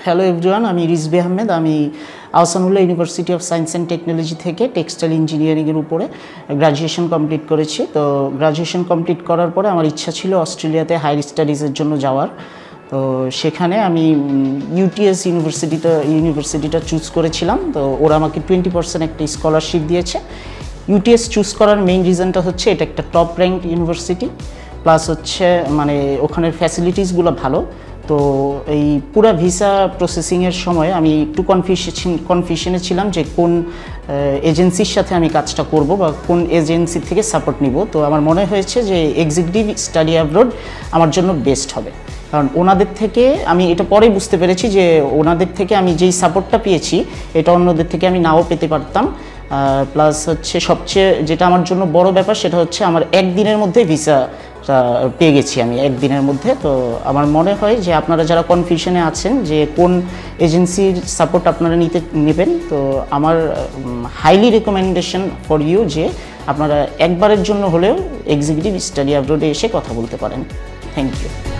Hello everyone, আমি রিজভি আহমেদ। আমি Ahsanullah university of science and technology থেকে টেক্সটাইল ইঞ্জিনিয়ারিংয়ের উপরে গ্র্যাজুয়েশন কমপ্লিট করেছি। তো গ্র্যাজুয়েশন কমপ্লিট করার পরে আমার ইচ্ছা ছিল অস্ট্রেলিয়াতে হায়ার স্টাডিজের জন্য যাওয়ার। তো সেখানে আমি ইউটিএস ইউনিভার্সিটিটা চুজ করেছিলাম। তো ওরা আমাকে 20% একটা স্কলারশিপ দিয়েছে। ইউটিএস চুজ করার মেইন রিজনটা হচ্ছে এটা একটা টপ র্যাঙ্ক ইউনিভার্সিটি, প্লাস হচ্ছে মানে ওখানের ফ্যাসিলিটিসগুলো ভালো। তো এই পুরা ভিসা প্রসেসিংয়ের সময় আমি একটু কনফিউশনে ছিলাম যে কোন এজেন্সির সাথে আমি কাজটা করব বা কোন এজেন্সি থেকে সাপোর্ট নিব। তো আমার মনে হয়েছে যে এক্সিকিউটিভ স্টাডি অ্যাব্রড আমার জন্য বেস্ট হবে, কারণ ওনাদের থেকে আমি এটা পরে বুঝতে পেরেছি যে ওনাদের থেকে আমি যেই সাপোর্টটা পেয়েছি এটা অন্যদের থেকে আমি নাও পেতে পারতাম। প্লাস হচ্ছে সবচেয়ে যেটা আমার জন্য বড় ব্যাপার সেটা হচ্ছে আমার একদিনের মধ্যে ভিসা পেয়ে গেছি আমি একদিনের মধ্যে। তো আমার মনে হয় যে আপনারা যারা কনফিউশনে আছেন যে কোন এজেন্সির সাপোর্ট আপনারা নেবেন, তো আমার হাইলি রেকমেন্ডেশন ফর ইউ যে আপনারা একবারের জন্য হলেও এক্সিকিউটিভ স্টাডি অ্যাব্রডে এসে কথা বলতে পারেন। Thank you.